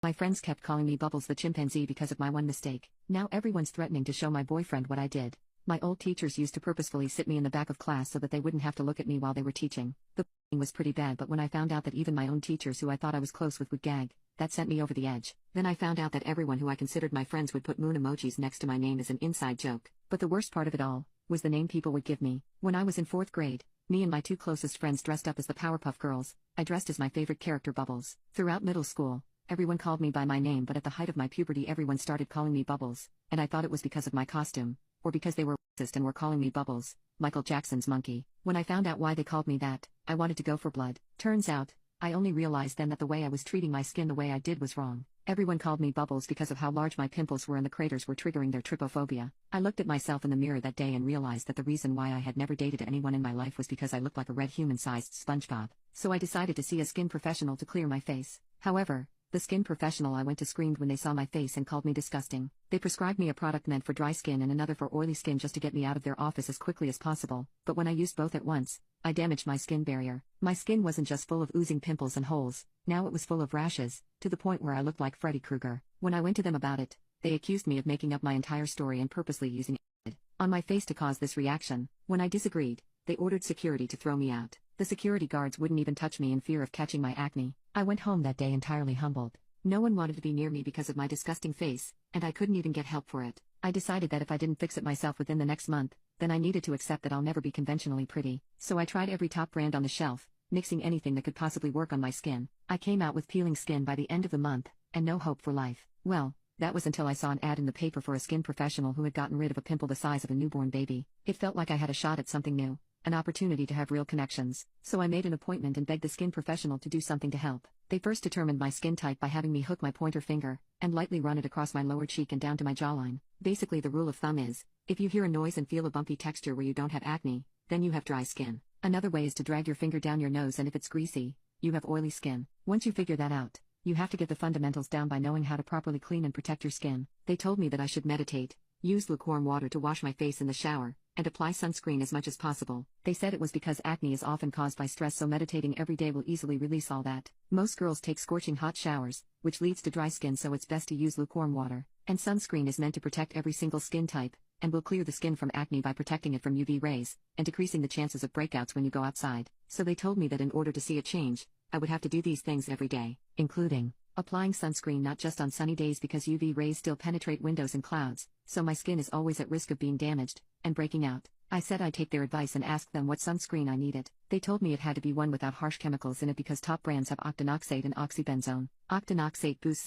My friends kept calling me Bubbles the chimpanzee because of my one mistake. Now everyone's threatening to show my boyfriend what I did. My old teachers used to purposefully sit me in the back of class so that they wouldn't have to look at me while they were teaching. The was pretty bad, but when I found out that even my own teachers who I thought I was close with would gag, that sent me over the edge. Then I found out that everyone who I considered my friends would put moon emojis next to my name as an inside joke. But the worst part of it all was the name people would give me. When I was in 4th grade, me and my 2 closest friends dressed up as the Powerpuff Girls. I dressed as my favorite character, Bubbles. Throughout middle school, everyone called me by my name, but at the height of my puberty everyone started calling me Bubbles, and I thought it was because of my costume, or because they were racist and were calling me Bubbles, Michael Jackson's monkey. When I found out why they called me that, I wanted to go for blood. Turns out, I only realized then that the way I was treating my skin the way I did was wrong. Everyone called me Bubbles because of how large my pimples were and the craters were triggering their trypophobia. I looked at myself in the mirror that day and realized that the reason why I had never dated anyone in my life was because I looked like a red human-sized SpongeBob. So I decided to see a skin professional to clear my face. However, the skin professional I went to screamed when they saw my face and called me disgusting. They prescribed me a product meant for dry skin and another for oily skin just to get me out of their office as quickly as possible, but when I used both at once, I damaged my skin barrier. My skin wasn't just full of oozing pimples and holes, now it was full of rashes, to the point where I looked like Freddy Krueger. When I went to them about it, they accused me of making up my entire story and purposely using it on my face to cause this reaction. When I disagreed, they ordered security to throw me out. The security guards wouldn't even touch me in fear of catching my acne. I went home that day entirely humbled. No one wanted to be near me because of my disgusting face, and I couldn't even get help for it. I decided that if I didn't fix it myself within the next month, then I needed to accept that I'll never be conventionally pretty. So I tried every top brand on the shelf, mixing anything that could possibly work on my skin. I came out with peeling skin by the end of the month, and no hope for life. Well, that was until I saw an ad in the paper for a skin professional who had gotten rid of a pimple the size of a newborn baby. It felt like I had a shot at something new, an opportunity to have real connections. So I made an appointment and begged the skin professional to do something to help. They first determined my skin type by having me hook my pointer finger and lightly run it across my lower cheek and down to my jawline. Basically, the rule of thumb is, if you hear a noise and feel a bumpy texture where you don't have acne, then you have dry skin. Another way is to drag your finger down your nose, and if it's greasy, you have oily skin. Once you figure that out, you have to get the fundamentals down by knowing how to properly clean and protect your skin. They told me that I should meditate, use lukewarm water to wash my face in the shower, and apply sunscreen as much as possible. They said it was because acne is often caused by stress, so meditating every day will easily release all that. Most girls take scorching hot showers, which leads to dry skin, so it's best to use lukewarm water. And sunscreen is meant to protect every single skin type, and will clear the skin from acne by protecting it from UV rays, and decreasing the chances of breakouts when you go outside. So they told me that in order to see a change, I would have to do these things every day, including applying sunscreen not just on sunny days because UV rays still penetrate windows and clouds, so my skin is always at risk of being damaged and breaking out. I said I'd take their advice and ask them what sunscreen I needed. They told me it had to be one without harsh chemicals in it because top brands have octinoxate and oxybenzone. Octinoxate boosts